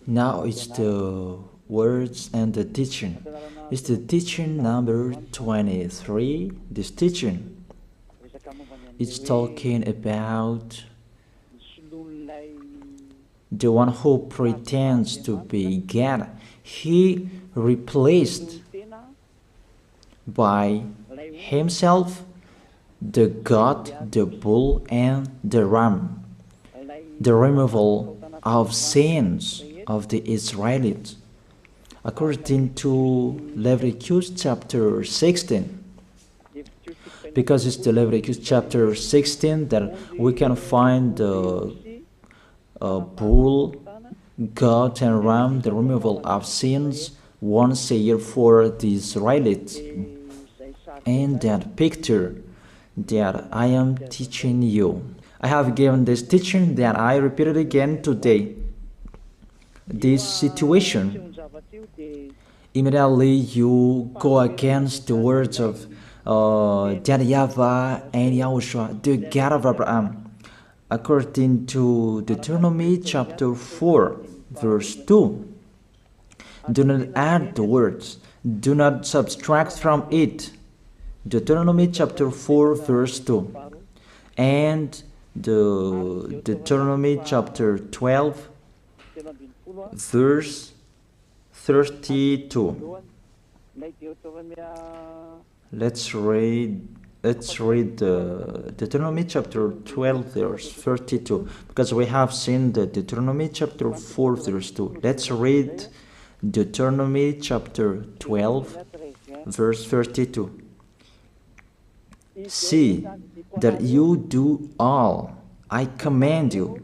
Now it's the words and the teaching. It's the teaching number 23. This teaching is talking about the one who pretends to be God. He replaced by himself the goat, the bull, and the ram. The removal of sins of the Israelites. According to Leviticus chapter 16. Because it's the Leviticus chapter 16 that we can find the bull, goat, and ram, the removal of sins once a year for the Israelites. And that picture that I am teaching you. I have given this teaching that I repeated again today. This situation, immediately you go against the words of that YAHVAH and YAHOSHUAH, the God of Abraham. According to Deuteronomy chapter 4, verse 2. Do not add the words, do not subtract from it. Deuteronomy chapter 4, verse 2. And the Deuteronomy chapter 12, verse 32. Let's read the Deuteronomy chapter 12, verse 32, because we have seen the Deuteronomy chapter 4, verse 2. Let's read Deuteronomy chapter 12, verse 32. See that you do all I command you.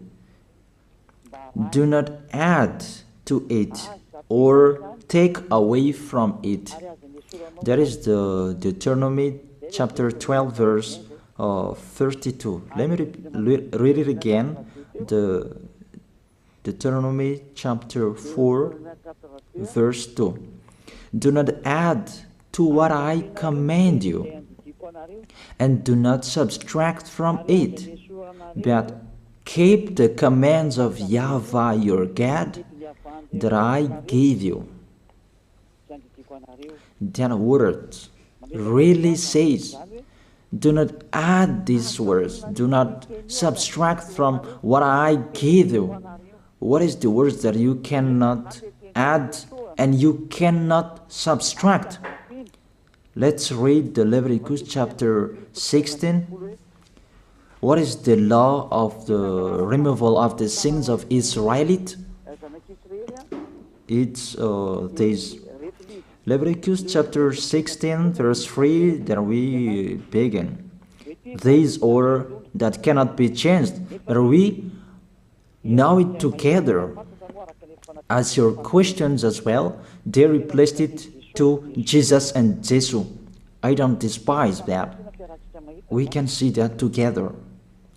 Do not add to it or take away from it. That is the Deuteronomy chapter 12, verse 32. Let me read it again. The Deuteronomy chapter 4, verse 2. Do not add to what I command you, and do not subtract from it, but keep the commands of YAHVAH your God that I gave you. That word really says, do not add these words, do not subtract from what I gave you. What is the words that you cannot add and you cannot subtract? Let's read the Leviticus chapter 16. What is the law of the removal of the sins of Israelites? It's this Leviticus chapter 16, verse 3 that we begin. This order that cannot be changed, but we know it together. As your questions as well, they replaced it to Jesus and Jesus. I don't despise that. We can see that together.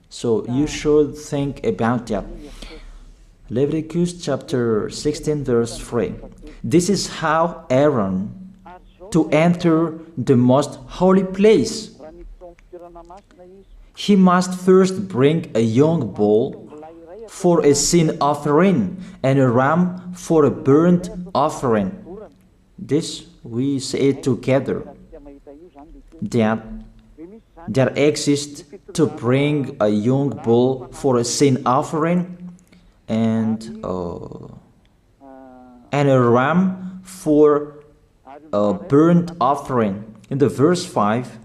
So you should think about that. Leviticus chapter 16, verse 3. This is how Aaron to enter the most holy place. He must first bring a young bull for a sin offering and a ram for a burnt offering. This we say together, that there exists to bring a young bull for a sin offering and a ram for a burnt offering. In the verse 5,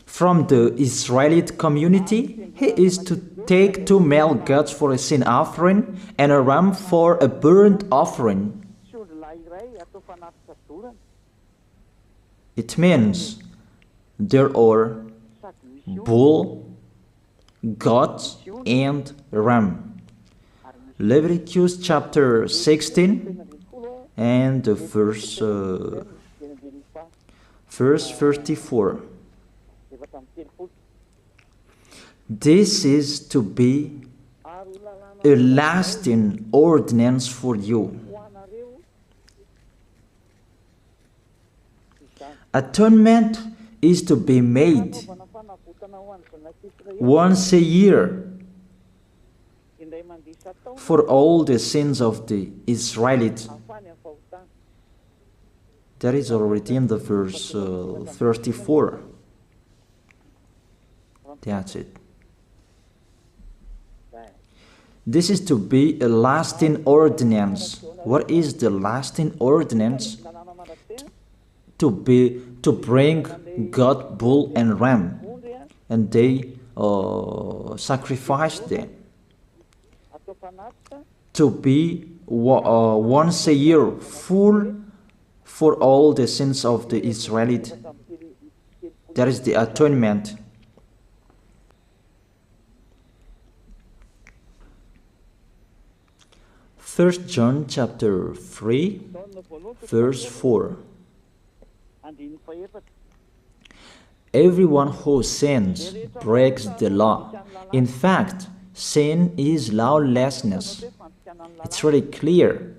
from the Israelite community, he is to take 2 male goats for a sin offering and a ram for a burnt offering. It means there are bull, goat, and ram. Leviticus chapter 16 and verse 34. This is to be a lasting ordinance for you. Atonement is to be made once a year for all the sins of the Israelites. That is already in the verse 34. That's it. This is to be a lasting ordinance. What is the lasting ordinance? To bring God, bull and ram, and they sacrificed them. To be once a year full for all the sins of the Israelites. That is the atonement. First John chapter 3, verse 4. Everyone who sins breaks the law. In fact, sin is lawlessness. It's really clear.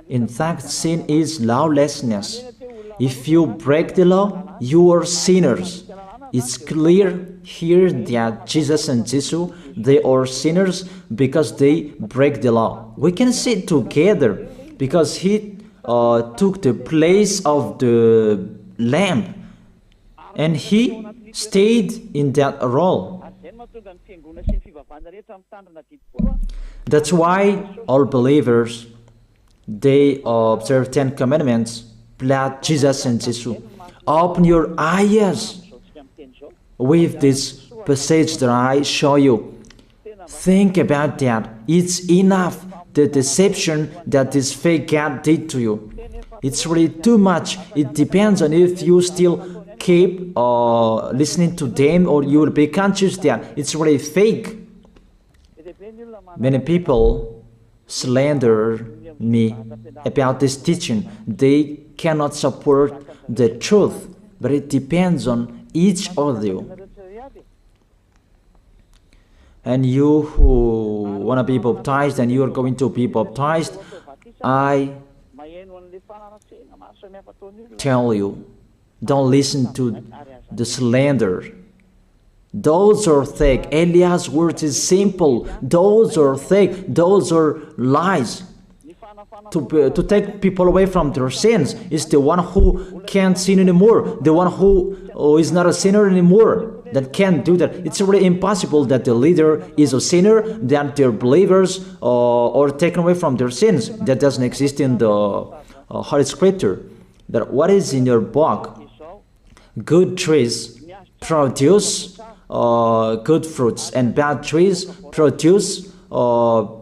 In fact, sin is lawlessness. If you break the law, you are sinners. It's clear here that Jesus and Jesus, they are sinners because they break the law. We can see it together because he took the place of the lamb and he stayed in that role. That's why all believers, they observe 10 commandments, like Jesus and Jesus. Open your eyes with this passage that I show you. Think about that. It's enough, the deception that this fake God did to you. It's really too much. It depends on if you still keep listening to them or you will be conscious that it's really fake. Many people slander me about this teaching. They cannot support the truth, but it depends on each of you. And you who want to be baptized and you are going to be baptized, I tell you, don't listen to the slander. Those are fake. Eliah's words is simple. Those are fake. Those are lies. To take people away from their sins is the one who can't sin anymore. The one who is not a sinner anymore that can't do that. It's really impossible that the leader is a sinner, that their believers are taken away from their sins. That doesn't exist in the Holy Scripture. That what is in your book? Good trees produce good fruits, and bad trees produce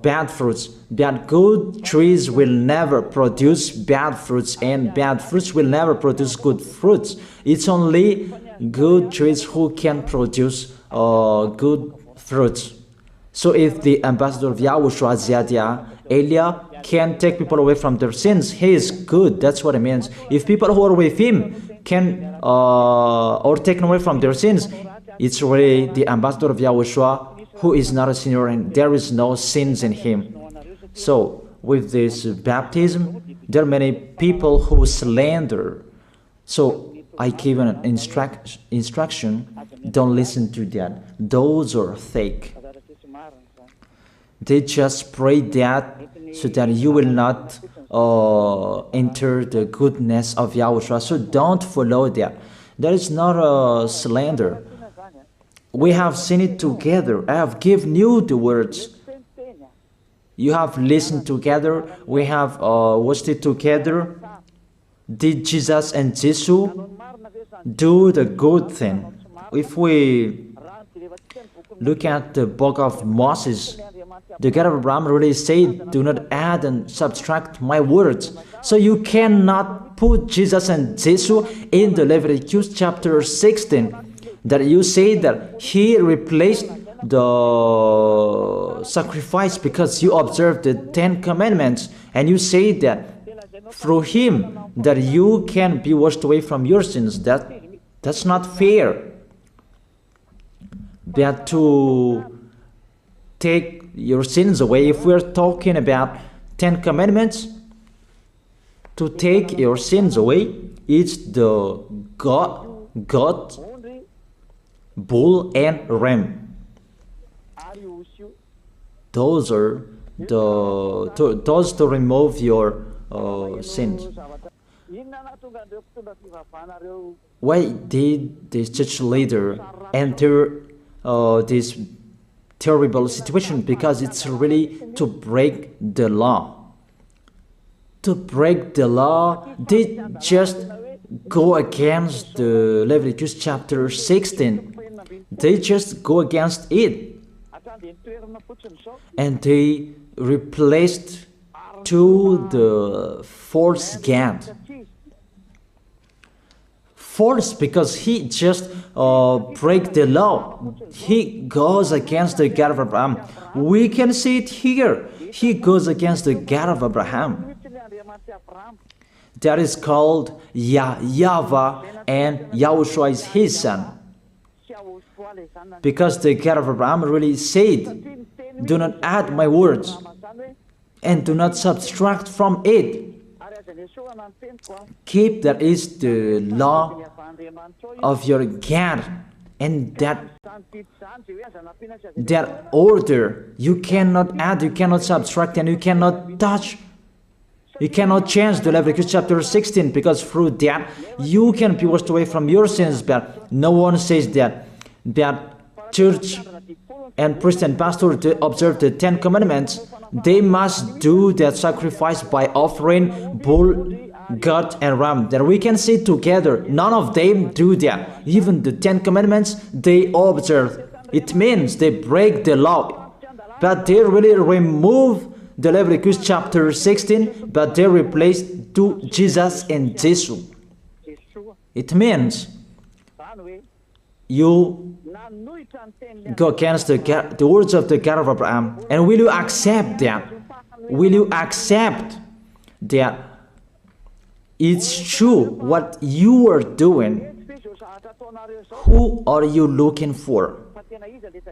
bad fruits. That good trees will never produce bad fruits, and bad fruits will never produce good fruits. It's only good trees who can produce good fruits. So if the ambassador of YAHOSHUAH, Ziyadiyah, Eliah, can take people away from their sins, he is good. That's what it means. If people who are with him can or taken away from their sins, it's really the ambassador of YAHOSHUAH who is not a sinner and there is no sins in him. So with this baptism, there are many people who slander. So I give an instruction, don't listen to that. Those are fake. They just pray that so that you will not enter the goodness of YAHOSHUAH. So don't follow that. That is not a slander. We have seen it together. I have given you the words. You have listened together. We have watched it together. Did Jesus and Jesus do the good thing? If we look at the book of Moses, the God of Abraham really said, do not add and subtract my words. So you cannot put Jesus and Jesus in the Leviticus chapter 16. That you say that he replaced the sacrifice because you observed the 10 commandments, and you say that through him that you can be washed away from your sins. That's not fair. But to take your sins away, if we're talking about 10 commandments, to take your sins away, it's the God bull and ram. Those are those to remove your sins. Why did this church leader enter this terrible situation? Because it's really to break the law. To break the law, they just go against the Leviticus chapter 16. They just go against it. And they replaced to the false God. False because he just break the law. He goes against the God of Abraham. We can see it here. He goes against the God of Abraham. That is called YAHVAH, and YAHOSHUAH is his son. Because the God of Abraham really said, do not add my words and do not subtract from it. Keep, that is the law of your God, and that order. You cannot add, you cannot subtract, and you cannot touch. You cannot change the Leviticus chapter 16, because through that you can be washed away from your sins. But no one says that church and priest and pastor to observe the 10 commandments, they must do that sacrifice by offering bull, goat, and ram. That we can see together. None of them do that. Even the 10 commandments they observe. It means they break the law, but they really remove the Leviticus chapter 16, but they replace to Jesus and Jesus. It means you go against the words of the God of Abraham. And will you accept that? Will you accept that it's true what you are doing? Who are you looking for?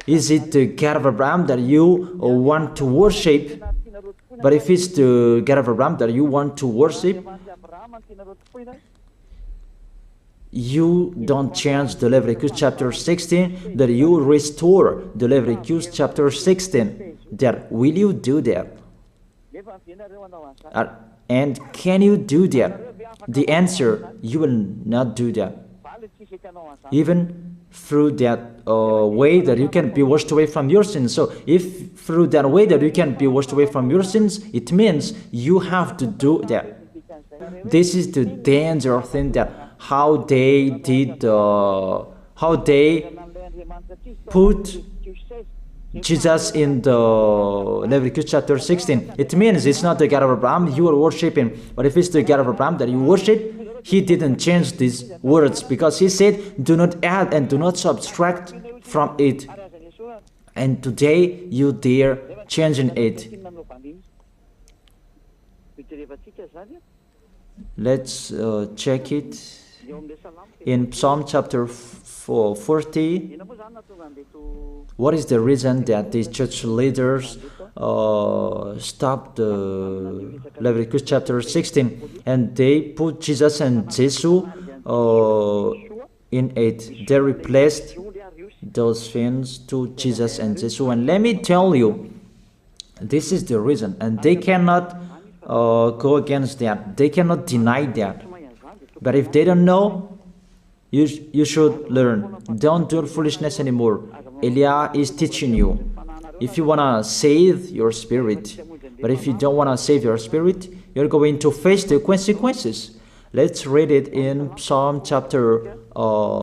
Is it the God of Abraham that you want to worship? But if it's the God of Abraham that you want to worship, you don't change the Leviticus chapter 16, that you restore the Leviticus chapter 16. That will you do that? And can you do that? The answer, you will not do that. Even through that way that you can be washed away from your sins. So if through that way that you can be washed away from your sins, it means you have to do that. This is the danger thing, that how they did, how they put Jesus in the Leviticus chapter 16. It means it's not the God of Abraham you are worshiping. But if it's the God of Abraham that you worship, he didn't change these words, because he said, do not add and do not subtract from it. And today you dare changing it. Let's check it in Psalm chapter 40. What is the reason that these church leaders stopped the Leviticus chapter 16 and they put Jesus and Jesus in it? They replaced those things to Jesus and Jesus. And let me tell you, this is the reason, and they cannot go against that. They cannot deny that. But if they don't know, you should learn. Don't do foolishness anymore. Elia is teaching you. If you want to save your spirit, but if you don't want to save your spirit, you're going to face the consequences. Let's read it in Psalm chapter